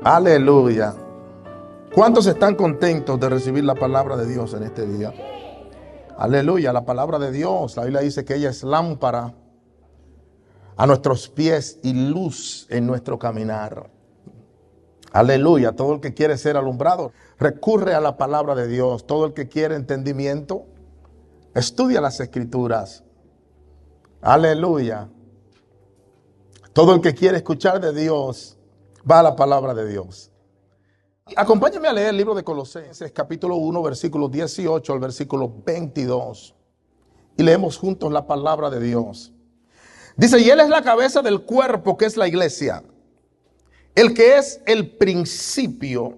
Aleluya. ¿Cuántos están contentos de recibir la palabra de Dios en este día? Aleluya, la palabra de Dios. La Biblia dice que ella es lámpara a nuestros pies y luz en nuestro caminar. Aleluya. Todo el que quiere ser alumbrado recurre a la palabra de Dios. Todo el que quiere entendimiento estudia las Escrituras. Aleluya. Todo el que quiere escuchar de Dios va a la palabra de Dios. Acompáñame a leer el libro de Colosenses, capítulo 1, versículo 18 al versículo 22. Y leemos juntos la palabra de Dios. Dice, y Él es la cabeza del cuerpo, que es la iglesia, el que es el principio,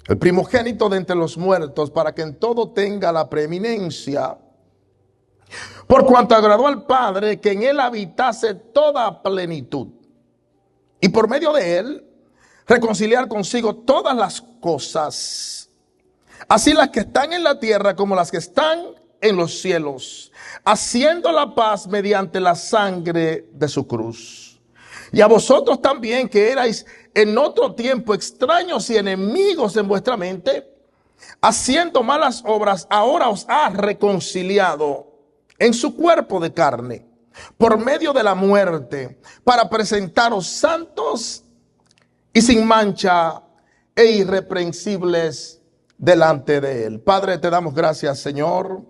el primogénito de entre los muertos, para que en todo tenga la preeminencia. Por cuanto agradó al Padre que en Él habitase toda plenitud, y por medio de Él reconciliar consigo todas las cosas, así las que están en la tierra como las que están en los cielos, haciendo la paz mediante la sangre de su cruz. Y a vosotros también, que erais en otro tiempo extraños y enemigos en vuestra mente, haciendo malas obras, ahora os ha reconciliado en su cuerpo de carne, por medio de la muerte, para presentaros santos y sin mancha e irreprensibles delante de Él. Padre, te damos gracias, Señor,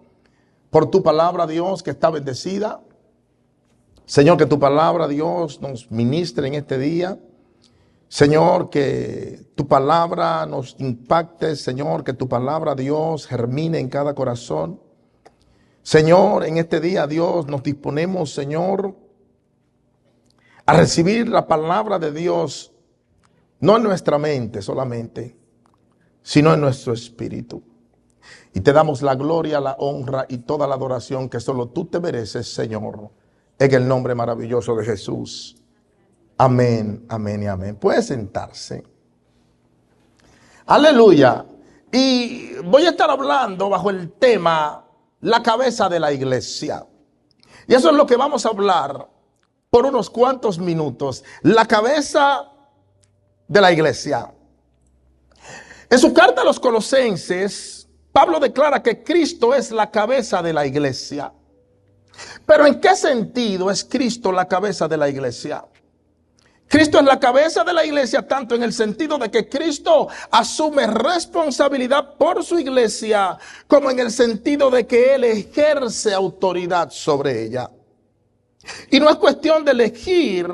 por tu palabra, Dios, que está bendecida. Señor, que tu palabra, Dios, nos ministre en este día. Señor, que tu palabra nos impacte. Señor, que tu palabra, Dios, germine en cada corazón. Señor, en este día, Dios, nos disponemos, Señor, a recibir la palabra de Dios, no en nuestra mente solamente, sino en nuestro espíritu. Y te damos la gloria, la honra y toda la adoración que solo tú te mereces, Señor, en el nombre maravilloso de Jesús. Amén, amén y amén. Puede sentarse. Aleluya. Y voy a estar hablando bajo el tema la cabeza de la iglesia. Y eso es lo que vamos a hablar por unos cuantos minutos. La cabeza de la iglesia. En su carta a los Colosenses, Pablo declara que Cristo es la cabeza de la iglesia. Pero ¿en qué sentido es Cristo la cabeza de la iglesia? Cristo es la cabeza de la iglesia tanto en el sentido de que Cristo asume responsabilidad por su iglesia, como en el sentido de que Él ejerce autoridad sobre ella. Y no es cuestión de elegir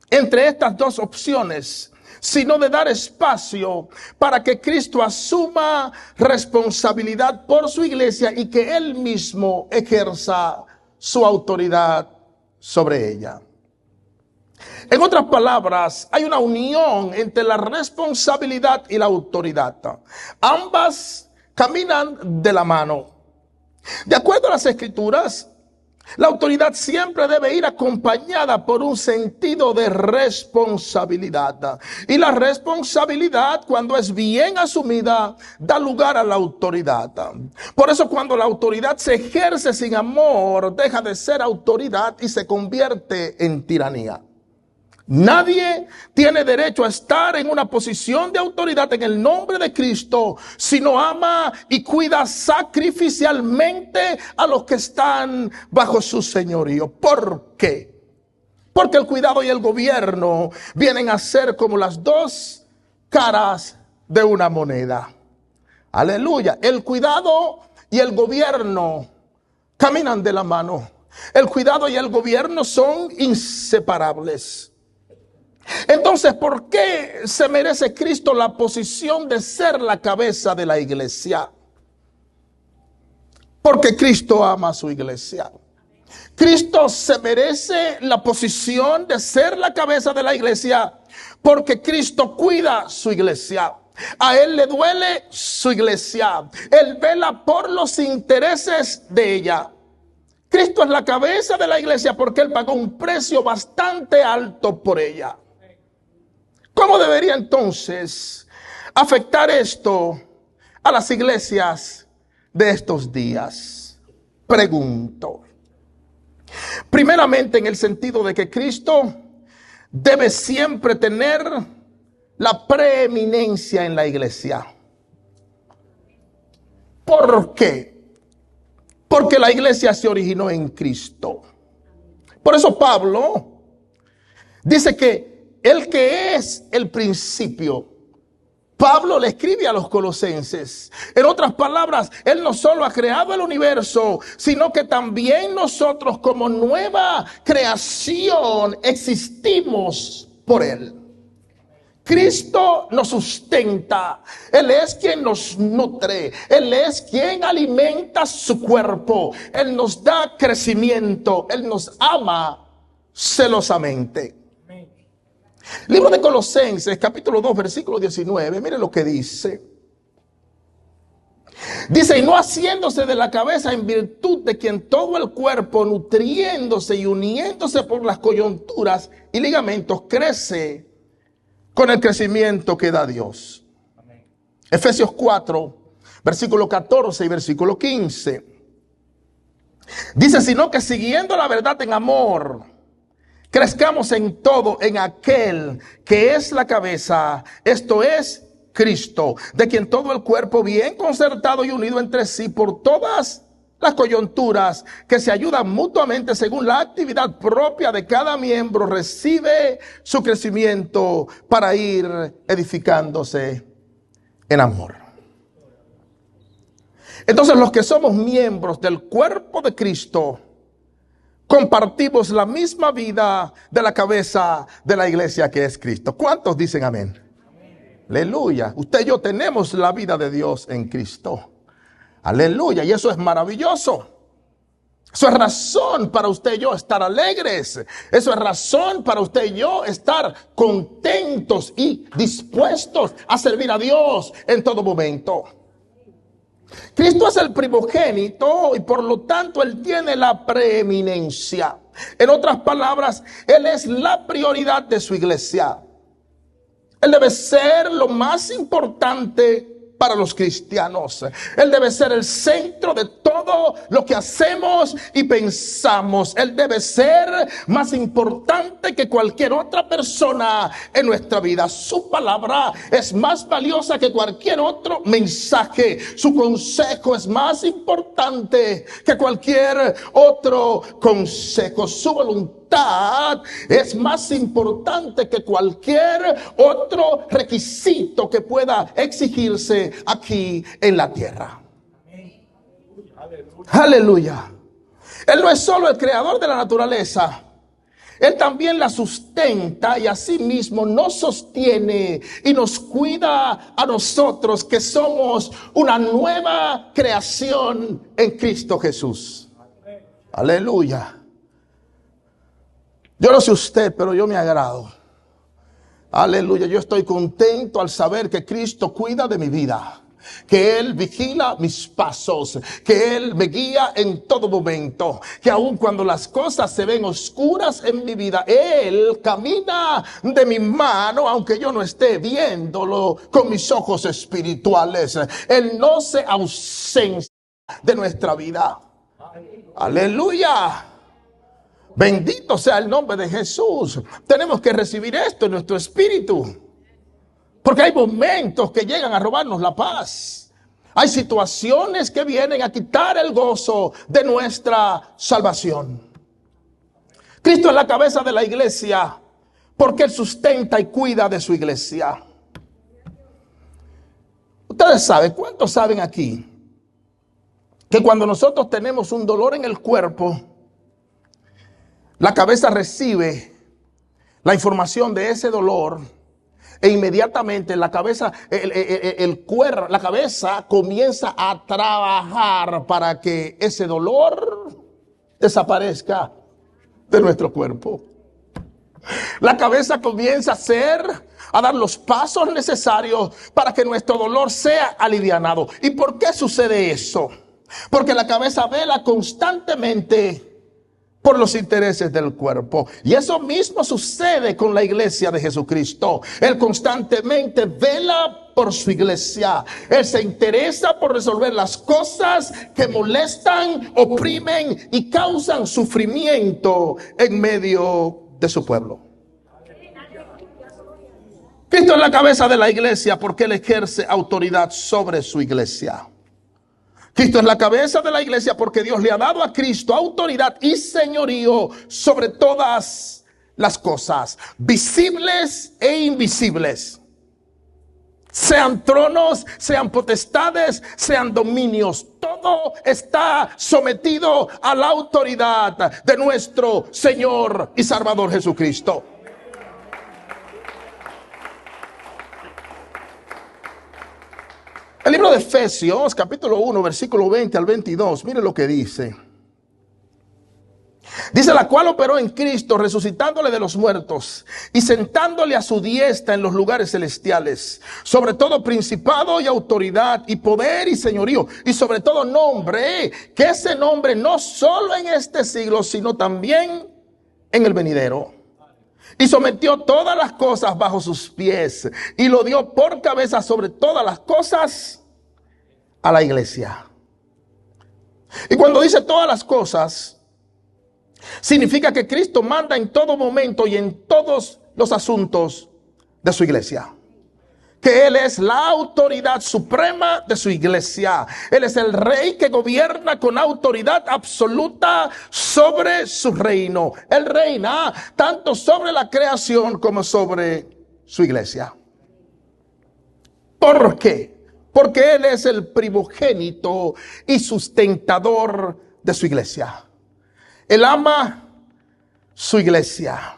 entre estas dos opciones, sino de dar espacio para que Cristo asuma responsabilidad por su iglesia y que Él mismo ejerza su autoridad sobre ella. En otras palabras, hay una unión entre la responsabilidad y la autoridad. Ambas caminan de la mano. De acuerdo a las Escrituras, la autoridad siempre debe ir acompañada por un sentido de responsabilidad. Y la responsabilidad, cuando es bien asumida, da lugar a la autoridad. Por eso, cuando la autoridad se ejerce sin amor, deja de ser autoridad y se convierte en tiranía. Nadie tiene derecho a estar en una posición de autoridad en el nombre de Cristo si no ama y cuida sacrificialmente a los que están bajo su señorío. ¿Por qué? Porque el cuidado y el gobierno vienen a ser como las dos caras de una moneda. Aleluya. El cuidado y el gobierno caminan de la mano. El cuidado y el gobierno son inseparables. Entonces, ¿por qué se merece Cristo la posición de ser la cabeza de la iglesia? Porque Cristo ama a su iglesia. Cristo se merece la posición de ser la cabeza de la iglesia porque Cristo cuida su iglesia. A Él le duele su iglesia. Él vela por los intereses de ella. Cristo es la cabeza de la iglesia porque Él pagó un precio bastante alto por ella. ¿Cómo debería entonces afectar esto a las iglesias de estos días? Pregunto. Primeramente, en el sentido de que Cristo debe siempre tener la preeminencia en la iglesia. ¿Por qué? Porque la iglesia se originó en Cristo. Por eso Pablo dice que el que es el principio, Pablo le escribe a los colosenses. En otras palabras, él no solo ha creado el universo, sino que también nosotros como nueva creación existimos por él. Cristo nos sustenta, Él es quien nos nutre, Él es quien alimenta su cuerpo, Él nos da crecimiento, Él nos ama celosamente. Libro de Colosenses, capítulo 2, versículo 19, mire lo que dice. Dice, y no haciéndose de la cabeza en virtud de quien todo el cuerpo, nutriéndose y uniéndose por las coyunturas y ligamentos, crece con el crecimiento que da Dios. Amén. Efesios 4, versículo 14 y versículo 15. Dice, sino que siguiendo la verdad en amor, crezcamos en todo en aquel que es la cabeza, esto es Cristo, de quien todo el cuerpo bien concertado y unido entre sí por todas las coyunturas que se ayudan mutuamente según la actividad propia de cada miembro, recibe su crecimiento para ir edificándose en amor. Entonces los que somos miembros del cuerpo de Cristo compartimos la misma vida de la cabeza de la iglesia que es Cristo. ¿Cuántos dicen amén? Amén. Aleluya. Usted y yo tenemos la vida de Dios en Cristo. Aleluya, y eso es maravilloso. Eso es razón para usted y yo estar alegres. Eso es razón para usted y yo estar contentos y dispuestos a servir a Dios en todo momento. Cristo es el primogénito y por lo tanto Él tiene la preeminencia. En otras palabras, Él es la prioridad de su iglesia. Él debe ser lo más importante para los cristianos. Él debe ser el centro de todo lo que hacemos y pensamos. Él debe ser más importante que cualquier otra persona en nuestra vida. Su palabra es más valiosa que cualquier otro mensaje. Su consejo es más importante que cualquier otro consejo. Su voluntad es más importante que cualquier otro requisito que pueda exigirse aquí en la tierra. Aleluya. Él no es solo el creador de la naturaleza, Él también la sustenta y asimismo nos sostiene y nos cuida a nosotros que somos una nueva creación en Cristo Jesús. Aleluya. Yo no sé usted, pero yo me agrado. Aleluya, yo estoy contento al saber que Cristo cuida de mi vida, que Él vigila mis pasos, que Él me guía en todo momento, que aun cuando las cosas se ven oscuras en mi vida, Él camina de mi mano, aunque yo no esté viéndolo con mis ojos espirituales. Él no se ausenta de nuestra vida. Aleluya. Bendito sea el nombre de Jesús. Tenemos que recibir esto en nuestro espíritu. Porque hay momentos que llegan a robarnos la paz. Hay situaciones que vienen a quitar el gozo de nuestra salvación. Cristo es la cabeza de la iglesia porque Él sustenta y cuida de su iglesia. Ustedes saben, ¿cuántos saben aquí que cuando nosotros tenemos un dolor en el cuerpo, la cabeza recibe la información de ese dolor e inmediatamente la cabeza, la cabeza comienza a trabajar para que ese dolor desaparezca de nuestro cuerpo? La cabeza comienza a dar los pasos necesarios para que nuestro dolor sea alivianado. ¿Y por qué sucede eso? Porque la cabeza vela constantemente por los intereses del cuerpo. Y eso mismo sucede con la iglesia de Jesucristo. Él constantemente vela por su iglesia. Él se interesa por resolver las cosas que molestan, oprimen y causan sufrimiento en medio de su pueblo. Cristo es la cabeza de la iglesia porque Él ejerce autoridad sobre su iglesia. Cristo es la cabeza de la iglesia porque Dios le ha dado a Cristo autoridad y señorío sobre todas las cosas, visibles e invisibles. Sean tronos, sean potestades, sean dominios. Todo está sometido a la autoridad de nuestro Señor y Salvador Jesucristo. El libro de Efesios, capítulo 1, versículo 20 al 22, mire lo que dice. Dice: la cual operó en Cristo, resucitándole de los muertos y sentándole a su diestra en los lugares celestiales, sobre todo principado y autoridad y poder y señorío, y sobre todo nombre, que ese nombre no solo en este siglo, sino también en el venidero. Y sometió todas las cosas bajo sus pies y lo dio por cabeza sobre todas las cosas a la iglesia. Y cuando dice todas las cosas, significa que Cristo manda en todo momento y en todos los asuntos de su iglesia. Que Él es la autoridad suprema de su iglesia. Él es el rey que gobierna con autoridad absoluta sobre su reino. Él reina tanto sobre la creación como sobre su iglesia. ¿Por qué? Porque Él es el primogénito y sustentador de su iglesia. Él ama su iglesia.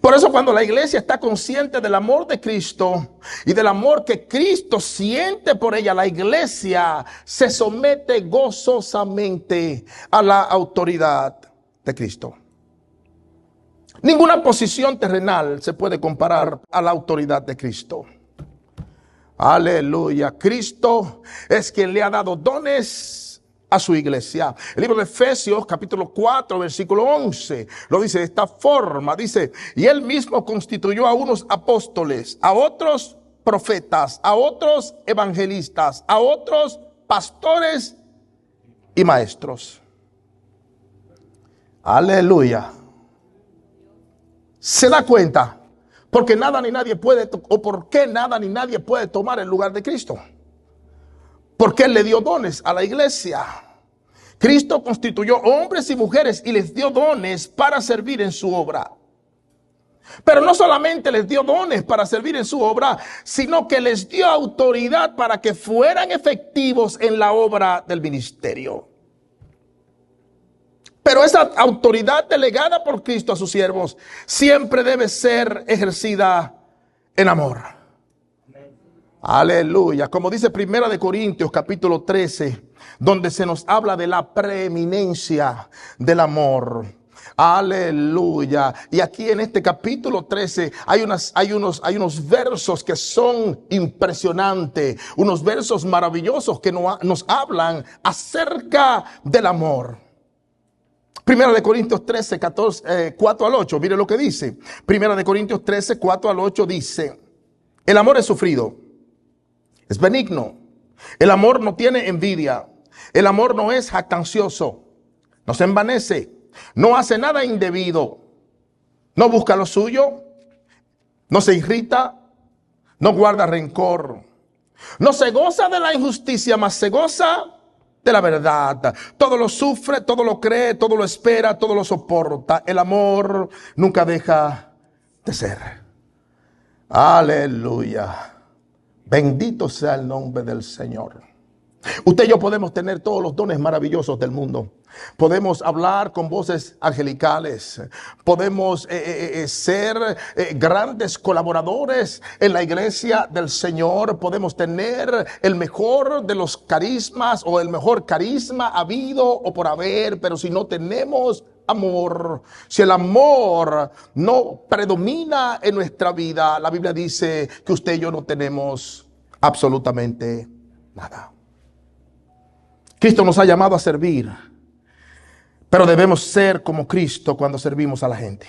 Por eso cuando la iglesia está consciente del amor de Cristo y del amor que Cristo siente por ella, la iglesia se somete gozosamente a la autoridad de Cristo. Ninguna posición terrenal se puede comparar a la autoridad de Cristo. Aleluya. Cristo es quien le ha dado dones a su iglesia. El libro de Efesios capítulo 4 versículo 11 lo dice de esta forma. Dice: y Él mismo constituyó a unos apóstoles, a otros profetas, a otros evangelistas, a otros pastores y maestros. Aleluya. ¿Se da cuenta? Porque nada ni nadie puede, o por qué nada ni nadie puede tomar el lugar de Cristo. Porque Él le dio dones a la iglesia. Cristo constituyó hombres y mujeres y les dio dones para servir en su obra. Pero no solamente les dio dones para servir en su obra, sino que les dio autoridad para que fueran efectivos en la obra del ministerio. Pero esa autoridad delegada por Cristo a sus siervos siempre debe ser ejercida en amor. Aleluya. Como dice Primera de Corintios capítulo 13, donde se nos habla de la preeminencia del amor. Aleluya. Y aquí en este capítulo 13 hay unos versos que son impresionantes, unos versos maravillosos que nos hablan acerca del amor. Primera de Corintios 13, 4 al 8, mire lo que dice. Primera de Corintios 13, 4 al 8 dice: el amor es sufrido, es benigno. El amor no tiene envidia. El amor no es jactancioso. No se envanece. No hace nada indebido. No busca lo suyo. No se irrita. No guarda rencor. No se goza de la injusticia, mas se goza de la verdad. Todo lo sufre, todo lo cree, todo lo espera, todo lo soporta. El amor nunca deja de ser. Aleluya. Bendito sea el nombre del Señor. Usted y yo podemos tener todos los dones maravillosos del mundo. Podemos hablar con voces angelicales. Podemos ser grandes colaboradores en la iglesia del Señor. Podemos tener el mejor de los carismas o el mejor carisma habido o por haber. Pero si no tenemos amor, si el amor no predomina en nuestra vida, la Biblia dice que usted y yo no tenemos absolutamente nada. Cristo nos ha llamado a servir, pero debemos ser como Cristo cuando servimos a la gente.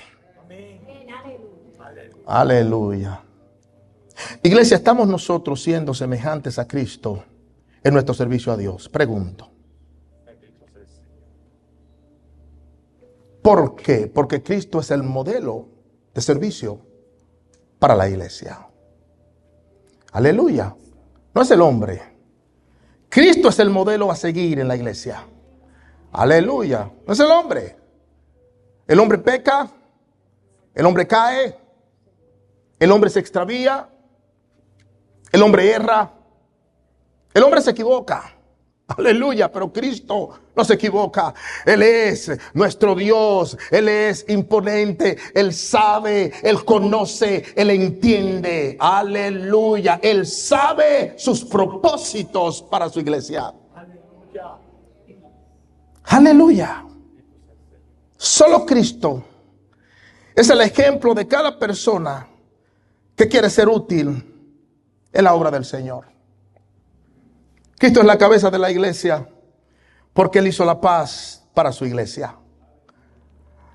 Aleluya. Iglesia, ¿estamos nosotros siendo semejantes a Cristo en nuestro servicio a Dios? Pregunto. ¿Por qué? Porque Cristo es el modelo de servicio. para la iglesia. Aleluya. No es el hombre. Cristo es el modelo a seguir en la iglesia. Aleluya. No es el hombre. El hombre peca. El hombre cae. El hombre se extravía. El hombre erra. El hombre se equivoca. Aleluya, pero Cristo no se equivoca. Él es nuestro Dios. Él es imponente. Él sabe, Él conoce, Él entiende. Aleluya. Él sabe sus propósitos para su iglesia. Aleluya. Aleluya. Solo Cristo es el ejemplo de cada persona que quiere ser útil en la obra del Señor. Cristo es la cabeza de la iglesia porque Él hizo la paz para su iglesia.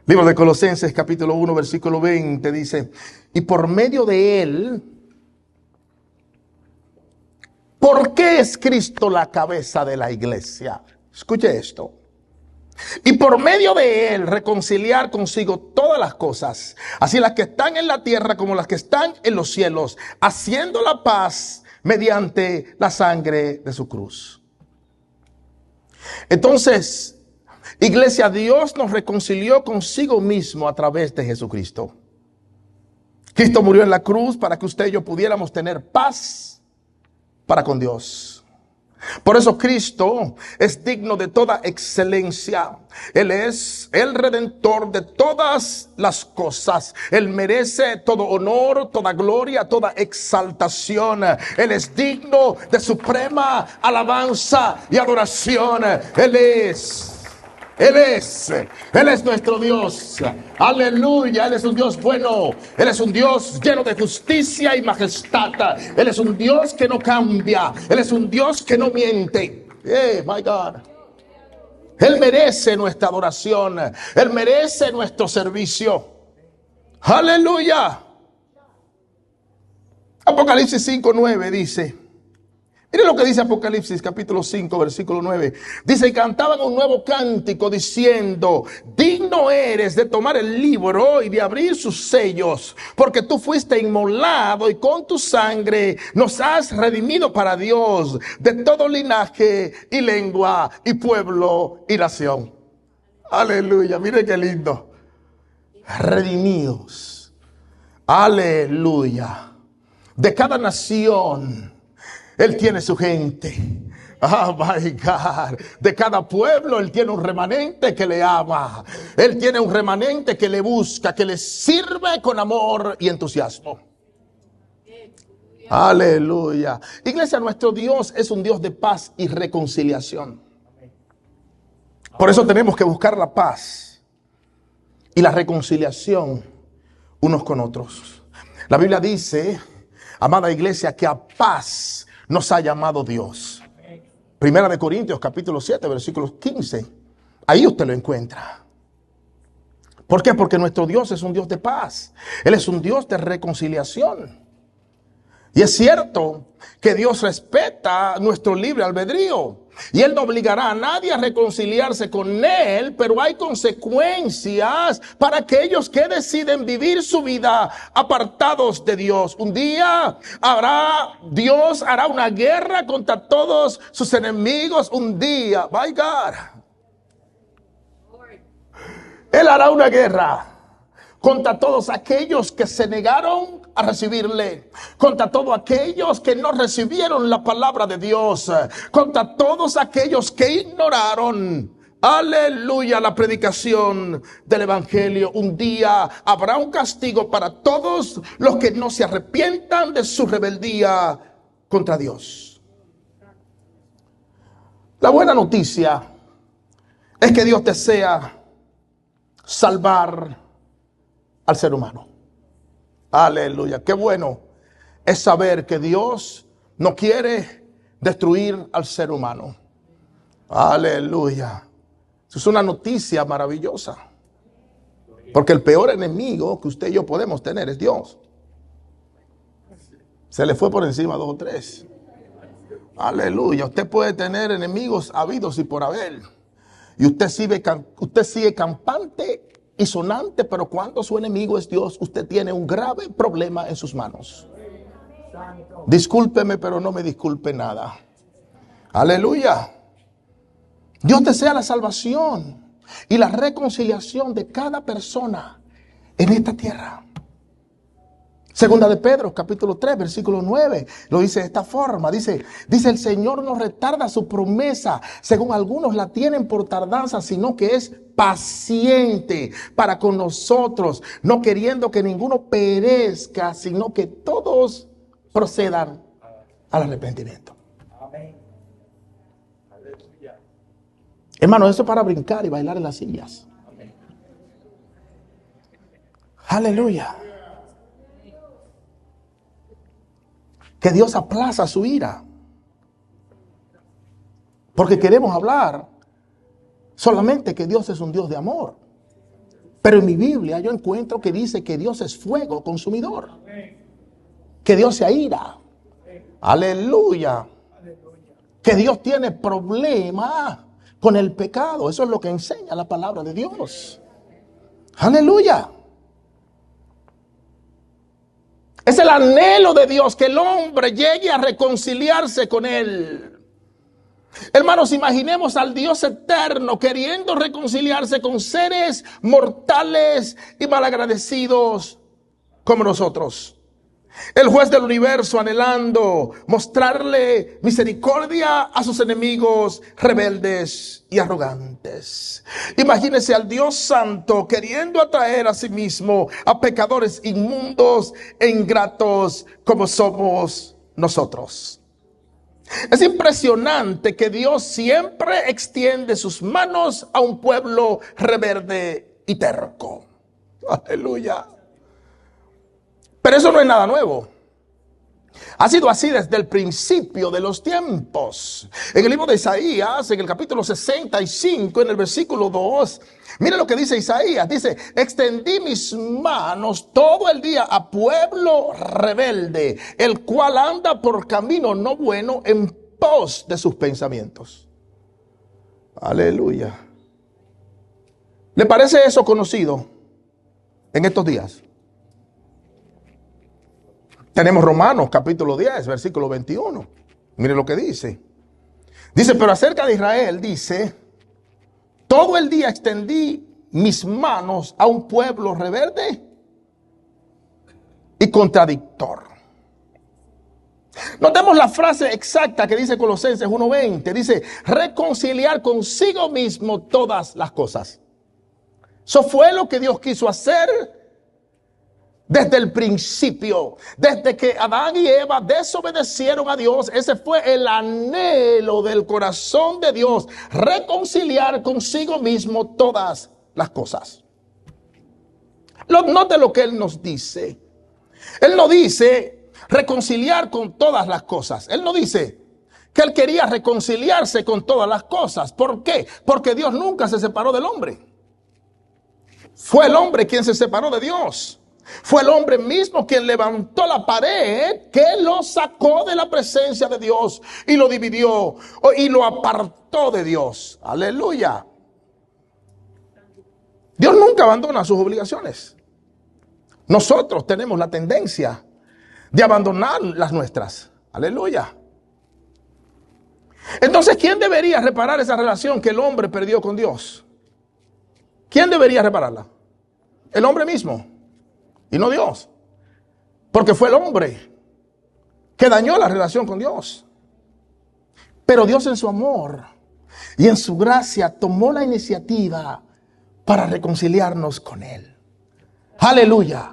Libro de Colosenses capítulo 1 versículo 20 dice: y por medio de Él, ¿por qué es Cristo la cabeza de la iglesia? Escuche esto. Y por medio de Él reconciliar consigo todas las cosas, así las que están en la tierra como las que están en los cielos, haciendo la paz mediante la sangre de su cruz. Entonces, iglesia, Dios nos reconcilió consigo mismo a través de Jesucristo. Cristo murió en la cruz para que usted y yo pudiéramos tener paz para con Dios. Por eso Cristo es digno de toda excelencia. Él es el redentor de todas las cosas. Él merece todo honor, toda gloria, toda exaltación. Él es digno de suprema alabanza y adoración. Él es nuestro Dios. Aleluya. Él es un Dios bueno. Él es un Dios lleno de justicia y majestad. Él es un Dios que no cambia. Él es un Dios que no miente. My God. Él merece nuestra adoración. Él merece nuestro servicio. Aleluya. Apocalipsis 5:9 dice. Miren lo que dice Apocalipsis capítulo 5 versículo 9. Dice: y cantaban un nuevo cántico diciendo: digno eres de tomar el libro y de abrir sus sellos, porque tú fuiste inmolado y con tu sangre nos has redimido para Dios de todo linaje y lengua y pueblo y nación. Aleluya, miren qué lindo. Redimidos. Aleluya. De cada nación Él tiene su gente. Oh my God. De cada pueblo Él tiene un remanente que le ama. Él tiene un remanente que le busca, que le sirve con amor y entusiasmo. Aleluya. Iglesia, nuestro Dios es un Dios de paz y reconciliación. Por eso tenemos que buscar la paz y la reconciliación unos con otros. La Biblia dice, amada iglesia, que a paz nos ha llamado Dios. Primera de Corintios capítulo 7 versículos 15. Ahí usted lo encuentra. ¿Por qué? Porque nuestro Dios es un Dios de paz. Él es un Dios de reconciliación. Y es cierto que Dios respeta nuestro libre albedrío. Y Él no obligará a nadie a reconciliarse con Él, pero hay consecuencias para aquellos que deciden vivir su vida apartados de Dios. Un día Dios hará una guerra contra todos sus enemigos. Un día, my God, Él hará una guerra contra todos aquellos que se negaron a recibirle, contra todos aquellos que no recibieron la palabra de Dios, contra todos aquellos que ignoraron, aleluya, la predicación del evangelio. Un día habrá un castigo para todos los que no se arrepientan de su rebeldía contra Dios. La buena noticia es que Dios desea salvar al ser humano. Aleluya. Qué bueno es saber que Dios no quiere destruir al ser humano. Aleluya. Eso es una noticia maravillosa. Porque el peor enemigo que usted y yo podemos tener es Dios. Se le fue por encima 2 o 3. Aleluya. Usted puede tener enemigos habidos y por haber. Y usted sigue campante y sonante, pero cuando su enemigo es Dios, usted tiene un grave problema en sus manos. Discúlpeme, pero no me disculpe nada. Aleluya. Dios desea la salvación y la reconciliación de cada persona en esta tierra. Segunda de Pedro, capítulo 3, versículo 9, lo dice de esta forma. Dice, el Señor no retarda su promesa, según algunos la tienen por tardanza, sino que es paciente para con nosotros, no queriendo que ninguno perezca, sino que todos procedan al arrepentimiento. Amén. Hermano, eso es para brincar y bailar en las sillas. Amén. Aleluya. Que Dios aplaza su ira. Porque queremos hablar solamente que Dios es un Dios de amor. Pero en mi Biblia yo encuentro que dice que Dios es fuego consumidor. Que Dios se aira. Aleluya. Que Dios tiene problemas con el pecado. Eso es lo que enseña la palabra de Dios. Aleluya. Es el anhelo de Dios que el hombre llegue a reconciliarse con Él. Hermanos, imaginemos al Dios eterno queriendo reconciliarse con seres mortales y malagradecidos como nosotros. El juez del universo anhelando mostrarle misericordia a sus enemigos rebeldes y arrogantes. Imagínese al Dios santo queriendo atraer a sí mismo a pecadores inmundos e ingratos como somos nosotros. Es impresionante que Dios siempre extiende sus manos a un pueblo rebelde y terco. Aleluya. Pero eso no es nada nuevo. Ha sido así desde el principio de los tiempos. En el libro de Isaías, en el capítulo 65, en el versículo 2, mire lo que dice Isaías. Dice, extendí mis manos todo el día a pueblo rebelde, el cual anda por camino no bueno en pos de sus pensamientos. Aleluya. ¿Le parece eso conocido en estos días? Tenemos Romanos capítulo 10, versículo 21. Mire lo que dice. Dice, pero acerca de Israel, dice, todo el día extendí mis manos a un pueblo rebelde y contradictor. Notemos la frase exacta que dice Colosenses 1:20. Dice, reconciliar consigo mismo todas las cosas. Eso fue lo que Dios quiso hacer desde el principio, desde que Adán y Eva desobedecieron a Dios. Ese fue el anhelo del corazón de Dios, reconciliar consigo mismo todas las cosas. Note lo que Él nos dice. Él no dice reconciliar con todas las cosas. Él no dice que Él quería reconciliarse con todas las cosas. ¿Por qué? Porque Dios nunca se separó del hombre. Fue el hombre quien se separó de Dios. Fue el hombre mismo quien levantó la pared que lo sacó de la presencia de Dios y lo dividió y lo apartó de Dios. Aleluya. Dios nunca abandona sus obligaciones. Nosotros tenemos la tendencia de abandonar las nuestras. Aleluya. Entonces, ¿quién debería reparar esa relación que el hombre perdió con Dios? ¿Quién debería repararla? El hombre mismo. Y no Dios. Porque fue el hombre que dañó la relación con Dios. Pero Dios en su amor y en su gracia tomó la iniciativa para reconciliarnos con Él. Aleluya.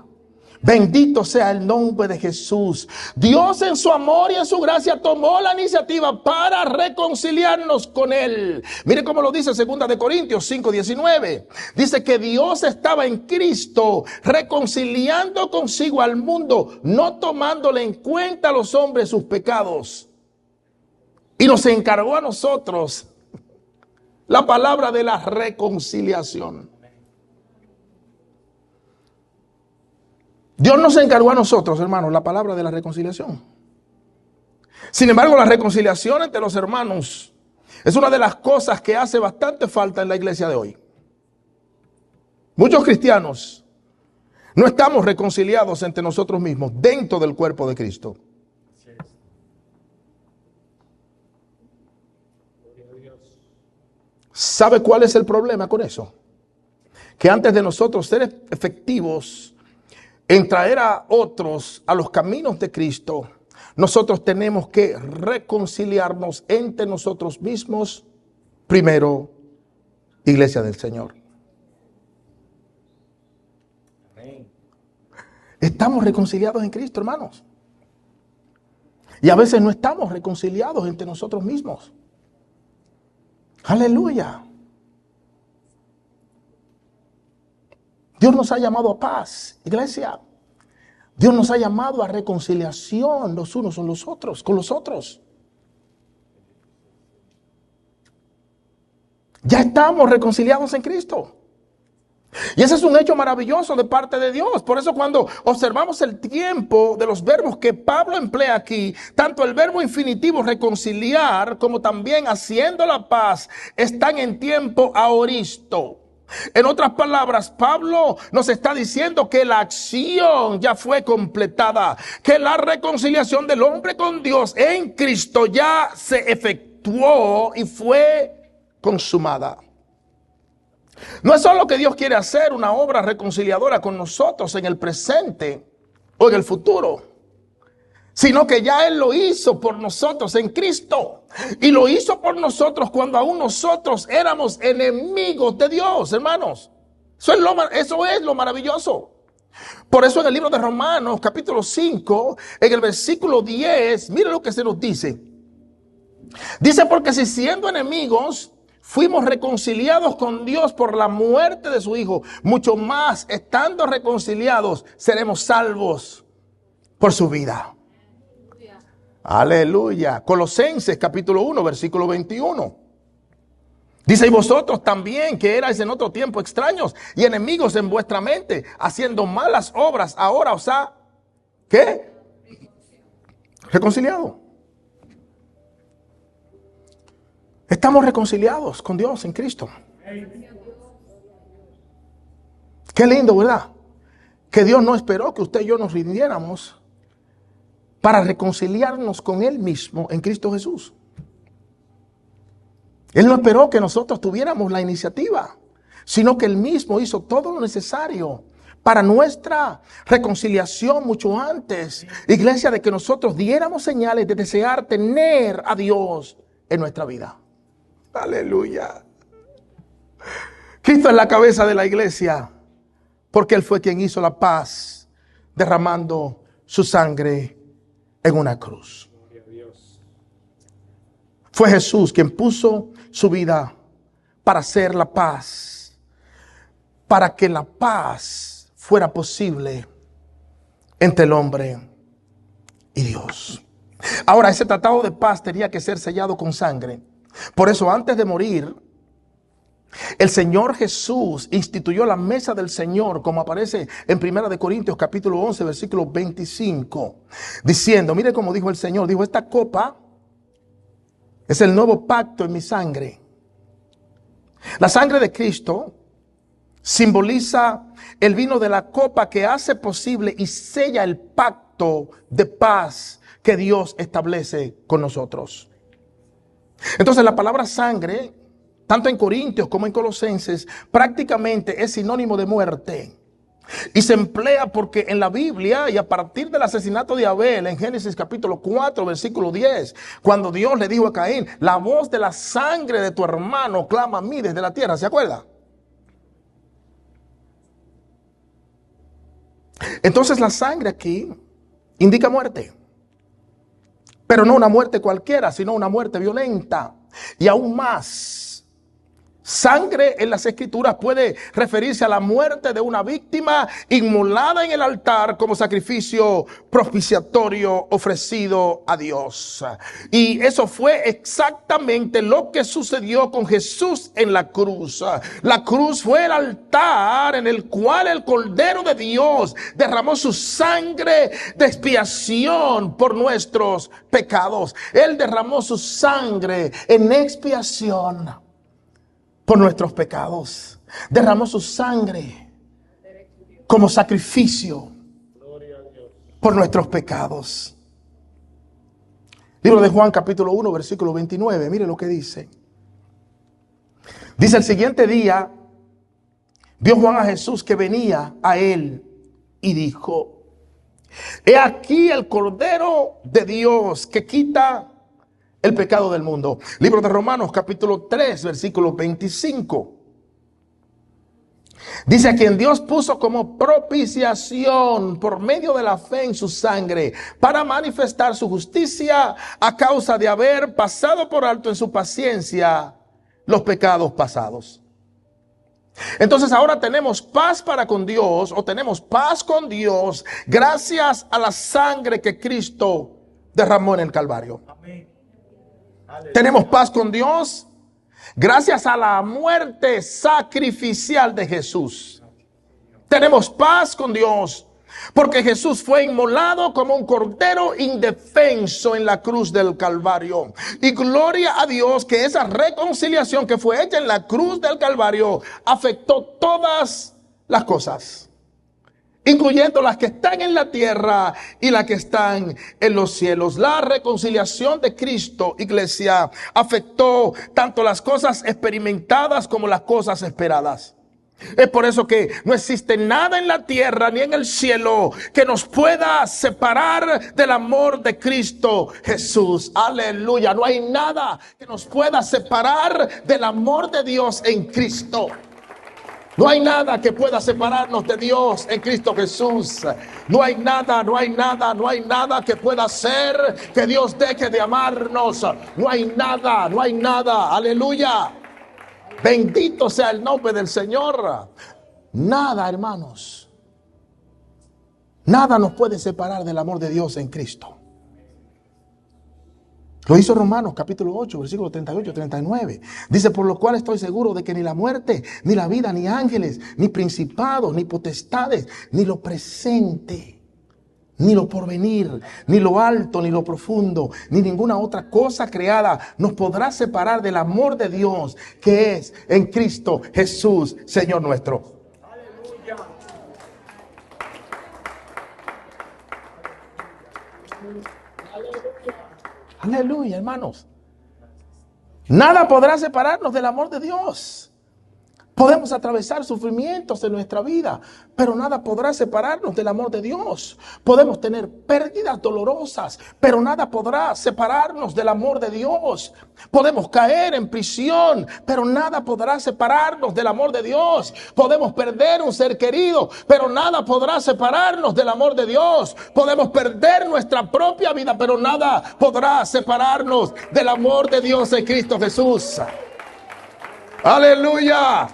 Bendito sea el nombre de Jesús. Dios en su amor y en su gracia tomó la iniciativa para reconciliarnos con Él. Mire cómo lo dice 2 de Corintios 5:19. Dice que Dios estaba en Cristo reconciliando consigo al mundo, no tomándole en cuenta a los hombres sus pecados. Y nos encargó a nosotros la palabra de la reconciliación. Dios nos encargó a nosotros, hermanos, la palabra de la reconciliación. Sin embargo, la reconciliación entre los hermanos es una de las cosas que hace bastante falta en la iglesia de hoy. Muchos cristianos no estamos reconciliados entre nosotros mismos dentro del cuerpo de Cristo. ¿Sabe cuál es el problema con eso? Que antes de nosotros ser efectivos en traer a otros a los caminos de Cristo, nosotros tenemos que reconciliarnos entre nosotros mismos primero, iglesia del Señor. Estamos reconciliados en Cristo, hermanos. Y a veces no estamos reconciliados entre nosotros mismos. Aleluya. Dios nos ha llamado a paz, iglesia. Dios nos ha llamado a reconciliación los unos con los otros. Ya estamos reconciliados en Cristo. Y ese es un hecho maravilloso de parte de Dios. Por eso cuando observamos el tiempo de los verbos que Pablo emplea aquí, tanto el verbo infinitivo reconciliar como también haciendo la paz están en tiempo aoristo. En otras palabras, Pablo nos está diciendo que la acción ya fue completada, que la reconciliación del hombre con Dios en Cristo ya se efectuó y fue consumada. No es solo que Dios quiere hacer una obra reconciliadora con nosotros en el presente o en el futuro, sino que ya Él lo hizo por nosotros en Cristo. Y lo hizo por nosotros cuando aún nosotros éramos enemigos de Dios, hermanos. Eso es lo maravilloso. Por eso en el libro de Romanos, capítulo 5, en el versículo 10, mire lo que se nos dice. Dice, porque si siendo enemigos fuimos reconciliados con Dios por la muerte de su Hijo, mucho más estando reconciliados seremos salvos por su vida. Aleluya. Colosenses capítulo 1, versículo 21. Dice, y vosotros también que erais en otro tiempo extraños y enemigos en vuestra mente, haciendo malas obras, ahora os ha, ¿qué? Reconciliado. Estamos reconciliados con Dios en Cristo. Qué lindo, ¿verdad? Que Dios no esperó que usted y yo nos rindiéramos para reconciliarnos con Él mismo en Cristo Jesús. Él no esperó que nosotros tuviéramos la iniciativa, sino que Él mismo hizo todo lo necesario para nuestra reconciliación mucho antes, iglesia, de que nosotros diéramos señales de desear tener a Dios en nuestra vida. Aleluya. Cristo es la cabeza de la iglesia porque Él fue quien hizo la paz derramando su sangre en una cruz. Fue Jesús quien puso su vida para hacer la paz, para que la paz fuera posible entre el hombre y Dios. Ahora, ese tratado de paz tenía que ser sellado con sangre. Por eso, antes de morir, el Señor Jesús instituyó la mesa del Señor, como aparece en 1 Corintios capítulo 11, versículo 25, diciendo, mire cómo dijo el Señor, dijo, esta copa es el nuevo pacto en mi sangre. La sangre de Cristo simboliza el vino de la copa que hace posible y sella el pacto de paz que Dios establece con nosotros. Entonces la palabra sangre, tanto en Corintios como en Colosenses, prácticamente es sinónimo de muerte. Y se emplea porque en la Biblia y a partir del asesinato de Abel en Génesis capítulo 4 versículo 10, cuando Dios le dijo a Caín, la voz de la sangre de tu hermano clama a mí desde la tierra, ¿se acuerda? Entonces la sangre aquí indica muerte. Pero no una muerte cualquiera, sino una muerte violenta. Y aún más, sangre en las Escrituras puede referirse a la muerte de una víctima inmolada en el altar como sacrificio propiciatorio ofrecido a Dios. Y eso fue exactamente lo que sucedió con Jesús en la cruz. La cruz fue el altar en el cual el Cordero de Dios derramó su sangre de expiación por nuestros pecados. Él derramó su sangre en expiación por nuestros pecados. Derramó su sangre como sacrificio por nuestros pecados. Libro de Juan capítulo 1 versículo 29. Mire lo que dice. Dice: el siguiente día vio Juan a Jesús que venía a él y dijo: he aquí el Cordero de Dios que quita el pecado del mundo. Libro de Romanos capítulo 3 versículo 25. Dice: a quien Dios puso como propiciación por medio de la fe en su sangre, para manifestar su justicia a causa de haber pasado por alto en su paciencia los pecados pasados. Entonces ahora tenemos paz para con Dios, o tenemos paz con Dios gracias a la sangre que Cristo derramó en el Calvario. Amén. Tenemos paz con Dios gracias a la muerte sacrificial de Jesús. Tenemos paz con Dios porque Jesús fue inmolado como un cordero indefenso en la cruz del Calvario. Y gloria a Dios que esa reconciliación que fue hecha en la cruz del Calvario afectó todas las cosas, incluyendo las que están en la tierra y las que están en los cielos. La reconciliación de Cristo, iglesia, afectó tanto las cosas experimentadas como las cosas esperadas. Es por eso que no existe nada en la tierra ni en el cielo que nos pueda separar del amor de Cristo Jesús. Aleluya. No hay nada que nos pueda separar del amor de Dios en Cristo. No hay nada que pueda separarnos de Dios en Cristo Jesús. No hay nada que pueda hacer que Dios deje de amarnos. No hay nada. Aleluya. Bendito sea el nombre del Señor. Nada, hermanos. Nada nos puede separar del amor de Dios en Cristo. Lo hizo Romanos capítulo 8, versículo 38, 39. Dice: por lo cual estoy seguro de que ni la muerte, ni la vida, ni ángeles, ni principados, ni potestades, ni lo presente, ni lo porvenir, ni lo alto, ni lo profundo, ni ninguna otra cosa creada nos podrá separar del amor de Dios que es en Cristo Jesús, Señor nuestro. Aleluya. Aleluya, hermanos. Nada podrá separarnos del amor de Dios. Podemos atravesar sufrimientos en nuestra vida, pero nada podrá separarnos del amor de Dios. Podemos tener pérdidas dolorosas, pero nada podrá separarnos del amor de Dios. Podemos caer en prisión, pero nada podrá separarnos del amor de Dios. Podemos perder un ser querido, pero nada podrá separarnos del amor de Dios. Podemos perder nuestra propia vida, pero nada podrá separarnos del amor de Dios en Cristo Jesús. Aleluya.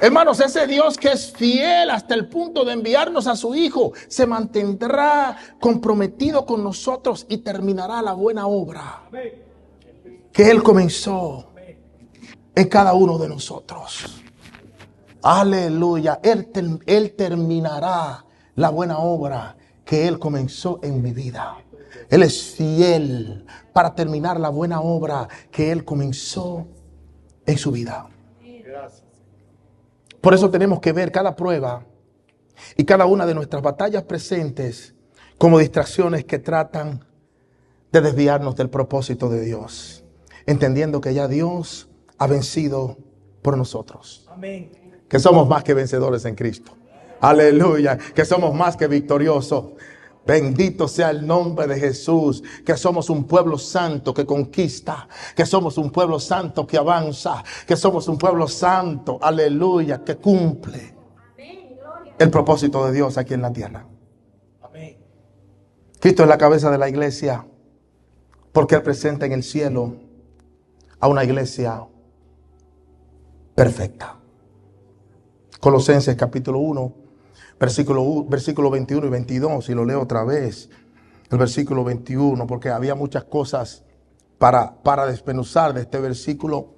Hermanos, ese Dios que es fiel hasta el punto de enviarnos a su Hijo, se mantendrá comprometido con nosotros y terminará la buena obra que Él comenzó en cada uno de nosotros. Aleluya. Él terminará la buena obra que Él comenzó en mi vida. Él es fiel para terminar la buena obra que Él comenzó en su vida. Por eso tenemos que ver cada prueba y cada una de nuestras batallas presentes como distracciones que tratan de desviarnos del propósito de Dios, entendiendo que ya Dios ha vencido por nosotros. Amén. Que somos más que vencedores en Cristo. Aleluya. Que somos más que victoriosos. Bendito sea el nombre de Jesús, que somos un pueblo santo que conquista, que somos un pueblo santo que avanza, que somos un pueblo santo, aleluya, que cumple el propósito de Dios aquí en la tierra. Amén. Cristo es la cabeza de la iglesia porque Él presenta en el cielo a una iglesia perfecta. Colosenses capítulo 1. Versículo 21 y 22, y lo leo otra vez, el versículo 21, porque había muchas cosas para desmenuzar de este versículo.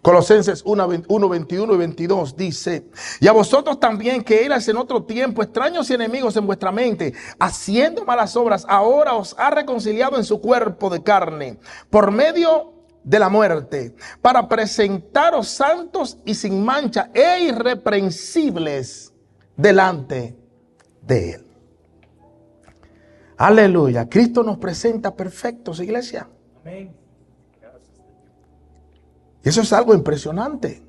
Colosenses 1, 21 y 22 dice: y a vosotros también, que erais en otro tiempo extraños y enemigos en vuestra mente, haciendo malas obras, ahora os ha reconciliado en su cuerpo de carne, por medio de la muerte, para presentaros santos y sin mancha e irreprensibles delante de Él. Aleluya. Cristo nos presenta perfectos, iglesia. Amén. Y eso es algo impresionante.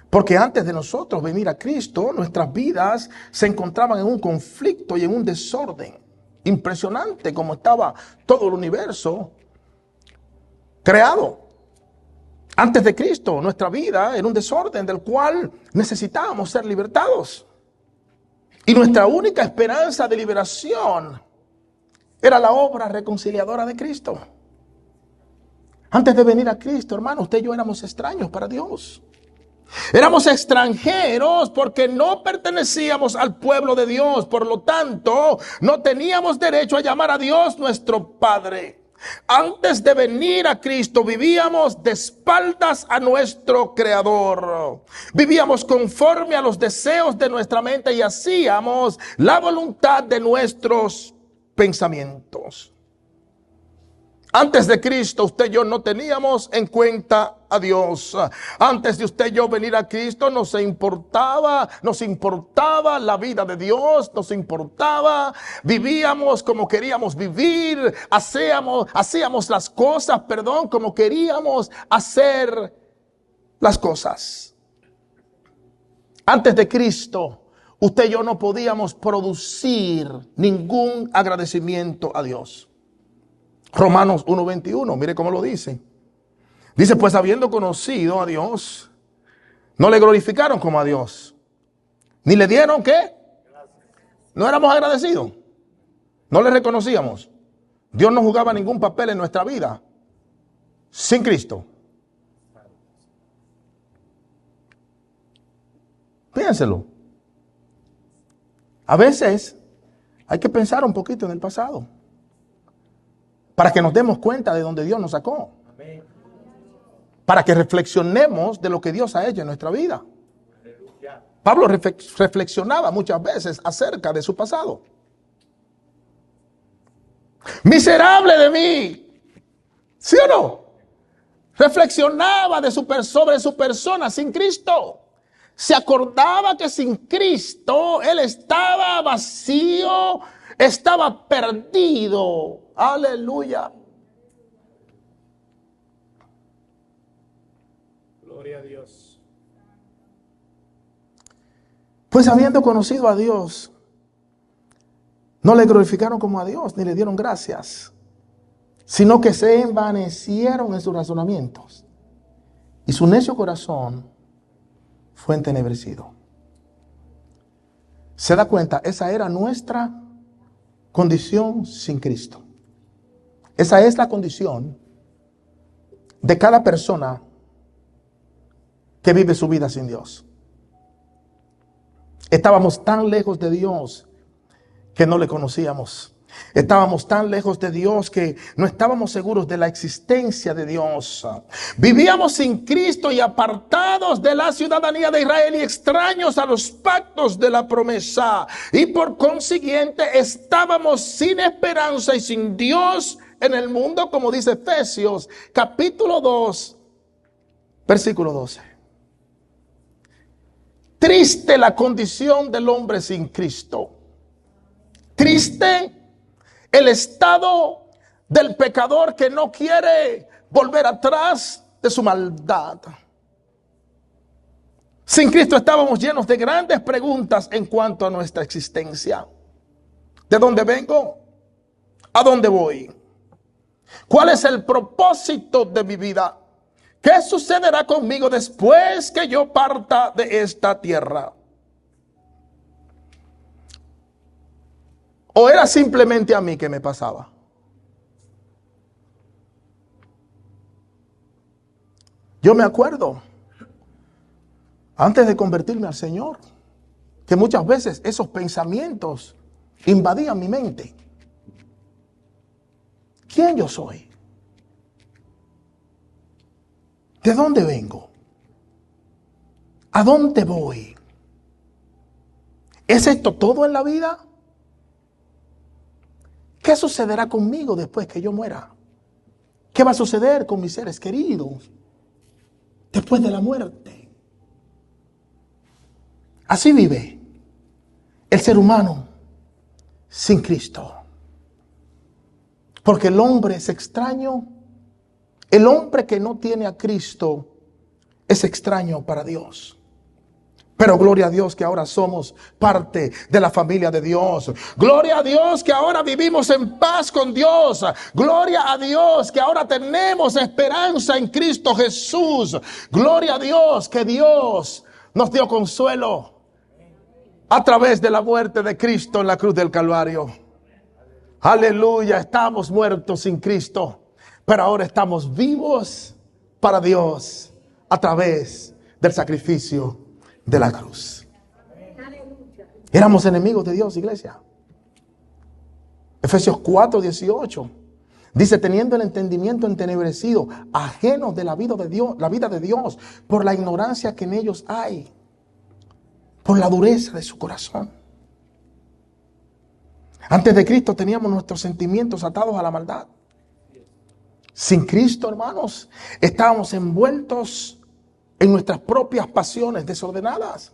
Porque antes de nosotros venir a Cristo, nuestras vidas se encontraban en un conflicto y en un desorden. Impresionante como estaba todo el universo creado. Antes de Cristo, nuestra vida era un desorden del cual necesitábamos ser libertados. Y nuestra única esperanza de liberación era la obra reconciliadora de Cristo. Antes de venir a Cristo, hermano, usted y yo éramos extraños para Dios. Éramos extranjeros porque no pertenecíamos al pueblo de Dios. Por lo tanto, no teníamos derecho a llamar a Dios nuestro Padre. Antes de venir a Cristo, vivíamos de espaldas a nuestro Creador. Vivíamos conforme a los deseos de nuestra mente y hacíamos la voluntad de nuestros pensamientos. Antes de Cristo, usted y yo no teníamos en cuenta a Dios. Antes de usted y yo venir a Cristo, nos importaba la vida de Dios, nos importaba, vivíamos como queríamos vivir, hacíamos las cosas, como queríamos hacer las cosas. Antes de Cristo, usted y yo no podíamos producir ningún agradecimiento a Dios. Romanos 1:21, mire cómo lo dice. Dice, pues habiendo conocido a Dios, no le glorificaron como a Dios. Ni le dieron, ¿qué? No éramos agradecidos. No le reconocíamos. Dios no jugaba ningún papel en nuestra vida sin Cristo. Piénselo. A veces hay que pensar un poquito en el pasado para que nos demos cuenta de dónde Dios nos sacó. Amén. Para que reflexionemos de lo que Dios ha hecho en nuestra vida. Aleluya. Pablo reflexionaba muchas veces acerca de su pasado. Miserable de mí. ¿Sí o no? Reflexionaba sobre su persona sin Cristo. Se acordaba que sin Cristo él estaba vacío, estaba perdido. Aleluya. Gloria a Dios. Pues habiendo conocido a Dios, no le glorificaron como a Dios, ni le dieron gracias, sino que se envanecieron en sus razonamientos, y su necio corazón fue entenebrecido. ¿Se da cuenta? Esa era nuestra condición sin Cristo. Esa es la condición de cada persona que vive su vida sin Dios. Estábamos tan lejos de Dios que no le conocíamos. Estábamos tan lejos de Dios que no estábamos seguros de la existencia de Dios. Vivíamos sin Cristo y apartados de la ciudadanía de Israel y extraños a los pactos de la promesa. Y por consiguiente estábamos sin esperanza y sin Dios en el mundo, como dice Efesios capítulo 2, versículo 12. Triste la condición del hombre sin Cristo. Triste el estado del pecador que no quiere volver atrás de su maldad. Sin Cristo estábamos llenos de grandes preguntas en cuanto a nuestra existencia. ¿De dónde vengo? ¿A dónde voy? ¿Cuál es el propósito de mi vida? ¿Qué sucederá conmigo después que yo parta de esta tierra? ¿O era simplemente a mí que me pasaba? Yo me acuerdo, antes de convertirme al Señor, que muchas veces esos pensamientos invadían mi mente. ¿Quién yo soy? ¿De dónde vengo? ¿A dónde voy? ¿Es esto todo en la vida? ¿Qué sucederá conmigo después que yo muera? ¿Qué va a suceder con mis seres queridos después de la muerte? Así vive el ser humano sin Cristo. Porque el hombre es extraño. El hombre que no tiene a Cristo es extraño para Dios. Pero gloria a Dios que ahora somos parte de la familia de Dios. Gloria a Dios que ahora vivimos en paz con Dios. Gloria a Dios que ahora tenemos esperanza en Cristo Jesús. Gloria a Dios que Dios nos dio consuelo a través de la muerte de Cristo en la cruz del Calvario. Aleluya, estamos muertos sin Cristo, pero ahora estamos vivos para Dios a través del sacrificio de la cruz. Éramos enemigos de Dios, iglesia. Efesios 4:18 dice: teniendo el entendimiento entenebrecido, ajenos de la vida de Dios, por la ignorancia que en ellos hay, por la dureza de su corazón. Antes de Cristo teníamos nuestros sentimientos atados a la maldad. Sin Cristo, hermanos, estábamos envueltos en nuestras propias pasiones desordenadas.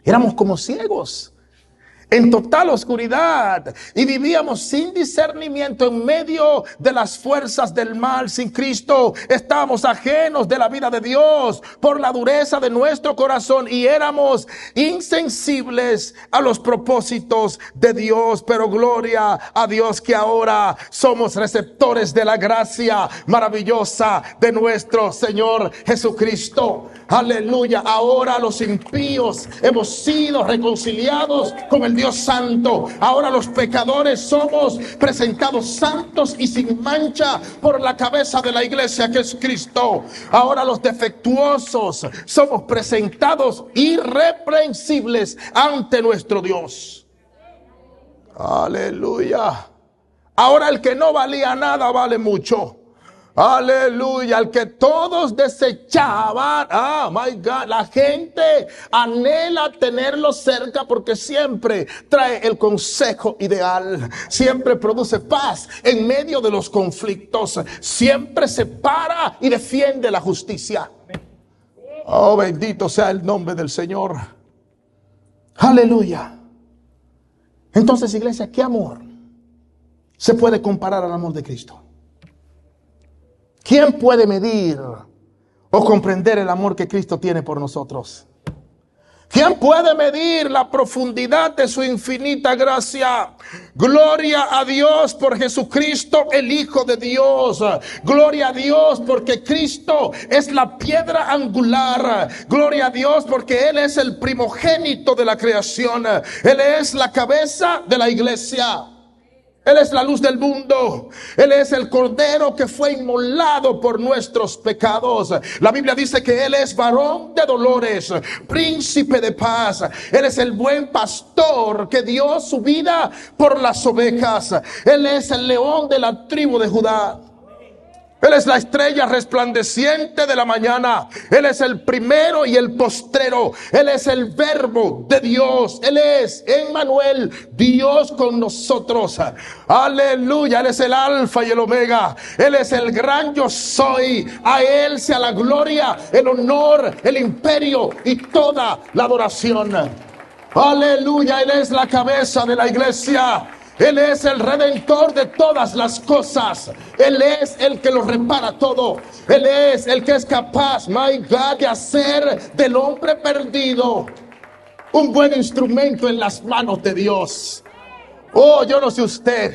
Éramos como ciegos, en total oscuridad, y vivíamos sin discernimiento en medio de las fuerzas del mal. Sin Cristo estábamos ajenos de la vida de Dios por la dureza de nuestro corazón y éramos insensibles a los propósitos de Dios. Pero gloria a Dios que ahora somos receptores de la gracia maravillosa de nuestro Señor Jesucristo. Aleluya. Ahora los impíos hemos sido reconciliados con el Dios Santo. Ahora los pecadores somos presentados santos y sin mancha por la cabeza de la iglesia, que es Cristo. Ahora los defectuosos somos presentados irreprensibles ante nuestro Dios. Aleluya. Ahora el que no valía nada vale mucho. Aleluya, al que todos desechaban. My God, la gente anhela tenerlo cerca porque siempre trae el consejo ideal, siempre produce paz en medio de los conflictos, siempre se para y defiende la justicia. Oh, bendito sea el nombre del Señor. Aleluya. Entonces, iglesia, ¿qué amor se puede comparar al amor de Cristo? ¿Quién puede medir o comprender el amor que Cristo tiene por nosotros? ¿Quién puede medir la profundidad de su infinita gracia? Gloria a Dios por Jesucristo, el Hijo de Dios. Gloria a Dios porque Cristo es la piedra angular. Gloria a Dios porque Él es el primogénito de la creación. Él es la cabeza de la iglesia. Él es la luz del mundo. Él es el cordero que fue inmolado por nuestros pecados. La Biblia dice que Él es varón de dolores, príncipe de paz. Él es el buen pastor que dio su vida por las ovejas. Él es el león de la tribu de Judá. Él es la estrella resplandeciente de la mañana. Él es el primero y el postrero. Él es el verbo de Dios. Él es Emmanuel, Dios con nosotros. Aleluya. Él es el alfa y el omega. Él es el gran yo soy. A Él sea la gloria, el honor, el imperio y toda la adoración. Aleluya. Él es la cabeza de la iglesia. Él es el redentor de todas las cosas. Él es el que lo repara todo. Él es el que es capaz, my God, de hacer del hombre perdido un buen instrumento en las manos de Dios. Oh, yo no sé usted,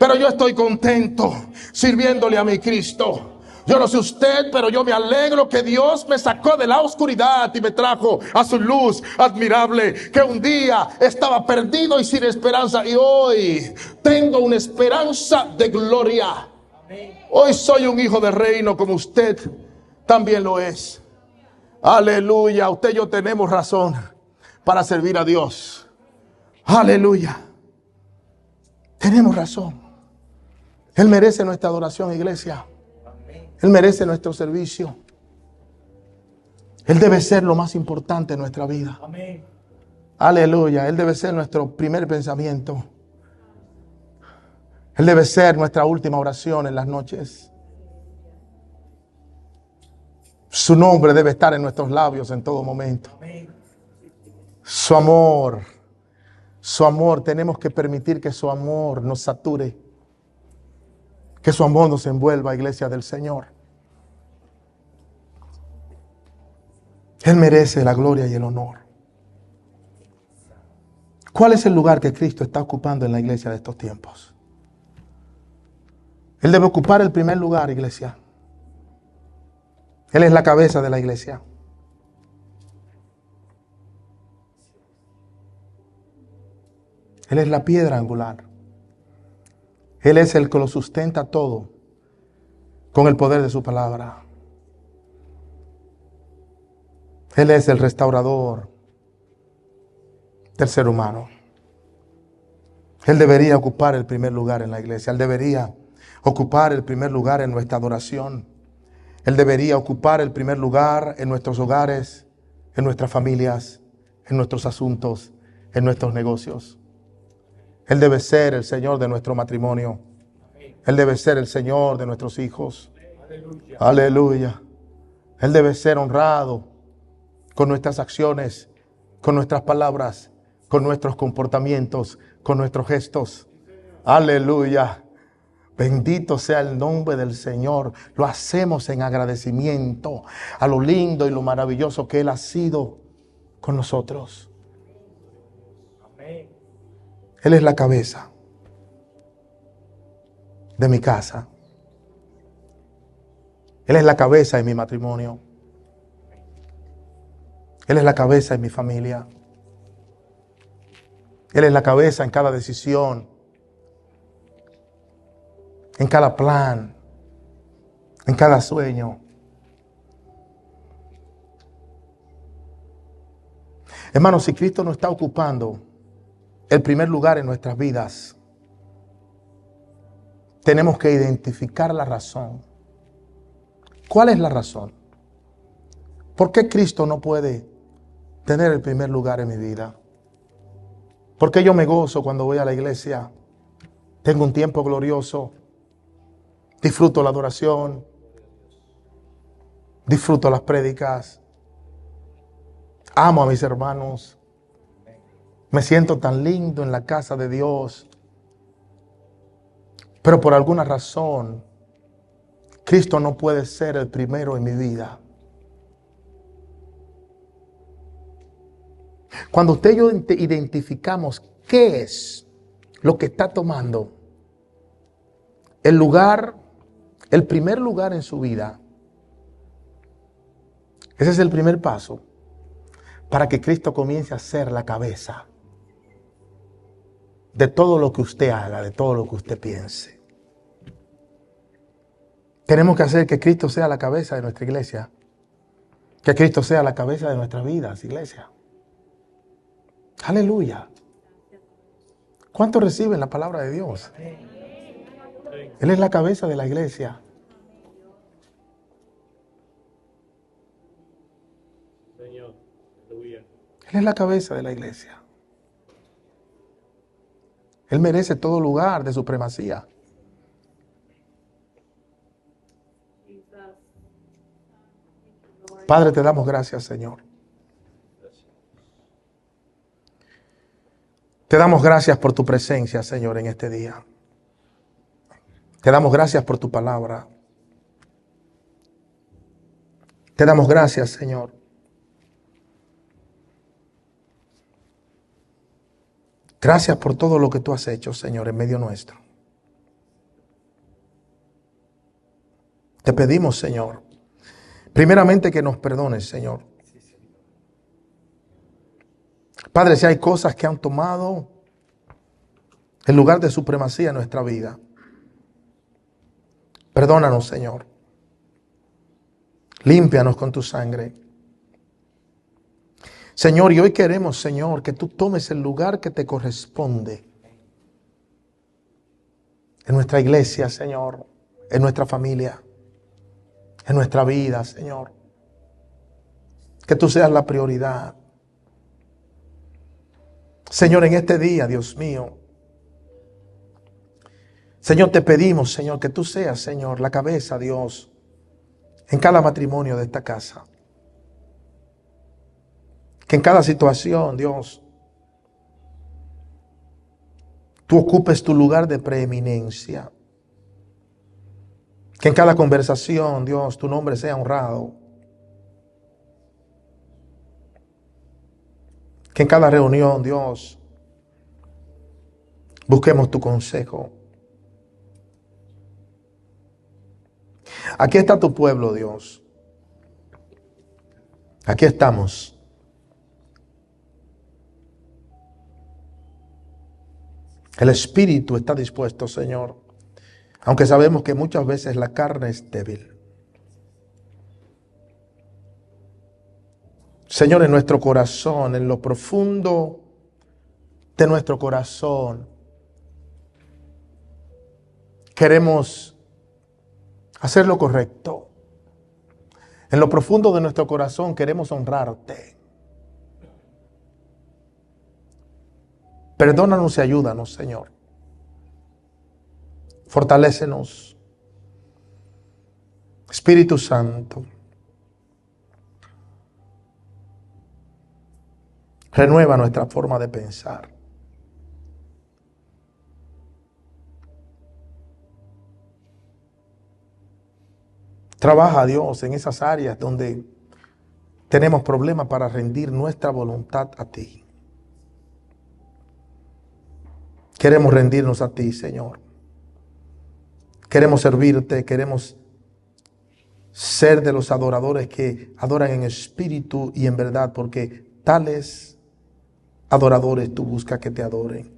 pero yo estoy contento sirviéndole a mi Cristo. Yo no sé usted, pero yo me alegro que Dios me sacó de la oscuridad y me trajo a su luz admirable. Que un día estaba perdido y sin esperanza, y hoy tengo una esperanza de gloria. Hoy soy un hijo de reino como usted también lo es. Aleluya. Usted y yo tenemos razón para servir a Dios. Aleluya. Tenemos razón. Él merece nuestra adoración, iglesia. Él merece nuestro servicio. Él debe ser lo más importante en nuestra vida. Amén. Aleluya. Él debe ser nuestro primer pensamiento. Él debe ser nuestra última oración en las noches. Su nombre debe estar en nuestros labios en todo momento. Amén. Su amor. Su amor. Tenemos que permitir que su amor nos sature. Que su amor nos envuelva, iglesia del Señor. Él merece la gloria y el honor. ¿Cuál es el lugar que Cristo está ocupando en la iglesia de estos tiempos? Él debe ocupar el primer lugar, iglesia. Él es la cabeza de la iglesia. Él es la piedra angular. Él es el que lo sustenta todo con el poder de su palabra. Él es el restaurador del ser humano. Él debería ocupar el primer lugar en la iglesia. Él debería ocupar el primer lugar en nuestra adoración. Él debería ocupar el primer lugar en nuestros hogares, en nuestras familias, en nuestros asuntos, en nuestros negocios. Él debe ser el Señor de nuestro matrimonio. Él debe ser el Señor de nuestros hijos. Aleluya. Aleluya. Él debe ser honrado con nuestras acciones, con nuestras palabras, con nuestros comportamientos, con nuestros gestos. Aleluya. Bendito sea el nombre del Señor. Lo hacemos en agradecimiento a lo lindo y lo maravilloso que Él ha sido con nosotros. Amén. Él es la cabeza de mi casa. Él es la cabeza de mi matrimonio. Él es la cabeza de mi familia. Él es la cabeza en cada decisión, en cada plan, en cada sueño. Hermanos, si Cristo no está ocupando el primer lugar en nuestras vidas, tenemos que identificar la razón. ¿Cuál es la razón? ¿Por qué Cristo no puede tener el primer lugar en mi vida? ¿Por qué yo me gozo cuando voy a la iglesia? Tengo un tiempo glorioso. Disfruto la adoración. Disfruto las prédicas. Amo a mis hermanos. Me siento tan lindo en la casa de Dios. Pero por alguna razón, Cristo no puede ser el primero en mi vida. Cuando usted y yo identificamos qué es lo que está tomando el lugar, el primer lugar en su vida, ese es el primer paso para que Cristo comience a ser la cabeza de todo lo que usted haga, de todo lo que usted piense. Tenemos que hacer que Cristo sea la cabeza de nuestra iglesia, que Cristo sea la cabeza de nuestras vidas, iglesia. Aleluya. ¿Cuántos reciben la palabra de Dios? Él es la cabeza de la iglesia. Señor, aleluya. Él es la cabeza de la iglesia. Él merece todo lugar de supremacía. Padre, te damos gracias, Señor. Te damos gracias por tu presencia, Señor, en este día. Te damos gracias por tu palabra. Te damos gracias, Señor. Gracias por todo lo que tú has hecho, Señor, en medio nuestro. Te pedimos, Señor, primeramente que nos perdones, Señor. Padre, si hay cosas que han tomado el lugar de supremacía en nuestra vida, perdónanos, Señor. Límpianos con tu sangre. Señor, y hoy queremos, Señor, que tú tomes el lugar que te corresponde en nuestra iglesia, Señor, en nuestra familia, en nuestra vida, Señor. Que tú seas la prioridad. Señor, en este día, Dios mío, Señor, te pedimos, Señor, que tú seas, Señor, la cabeza, Dios, en cada matrimonio de esta casa. Que en cada situación, Dios, tú ocupes tu lugar de preeminencia. Que en cada conversación, Dios, tu nombre sea honrado. Que en cada reunión, Dios, busquemos tu consejo. Aquí está tu pueblo, Dios. Aquí estamos. El espíritu está dispuesto, Señor. Aunque sabemos que muchas veces la carne es débil. Señor, en nuestro corazón, en lo profundo de nuestro corazón, queremos hacer lo correcto. En lo profundo de nuestro corazón queremos honrarte. Perdónanos y ayúdanos, Señor. Fortalécenos. Espíritu Santo, renueva nuestra forma de pensar. Trabaja, Dios, en esas áreas donde tenemos problemas para rendir nuestra voluntad a ti. Queremos rendirnos a ti, Señor. Queremos servirte, queremos ser de los adoradores que adoran en espíritu y en verdad, porque tales adoradores tú buscas que te adoren.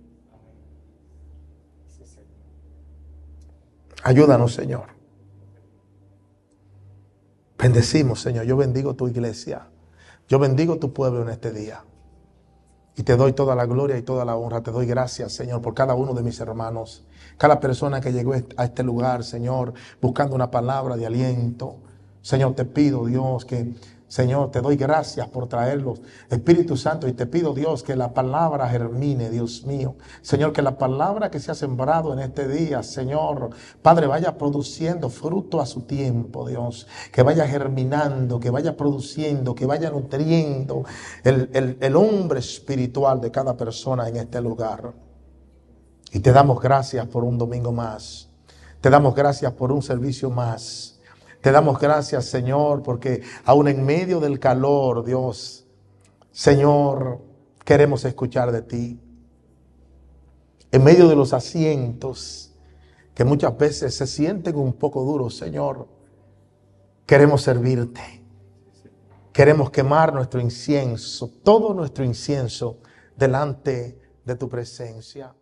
Ayúdanos, Señor. Bendecimos, Señor. Yo bendigo tu iglesia. Yo bendigo tu pueblo en este día. Y te doy toda la gloria y toda la honra. Te doy gracias, Señor, por cada uno de mis hermanos. Cada persona que llegó a este lugar, Señor, buscando una palabra de aliento. Señor, te pido, Dios, que, Señor, te doy gracias por traerlos. Espíritu Santo, y te pido, Dios, que la palabra germine, Dios mío. Señor, que la palabra que se ha sembrado en este día, Señor, Padre, vaya produciendo fruto a su tiempo, Dios. Que vaya germinando, que vaya produciendo, que vaya nutriendo el hombre espiritual de cada persona en este lugar. Y te damos gracias por un domingo más. Te damos gracias por un servicio más. Te damos gracias, Señor, porque aún en medio del calor, Dios, Señor, queremos escuchar de ti. En medio de los asientos que muchas veces se sienten un poco duros, Señor, queremos servirte. Queremos quemar nuestro incienso, todo nuestro incienso, delante de tu presencia.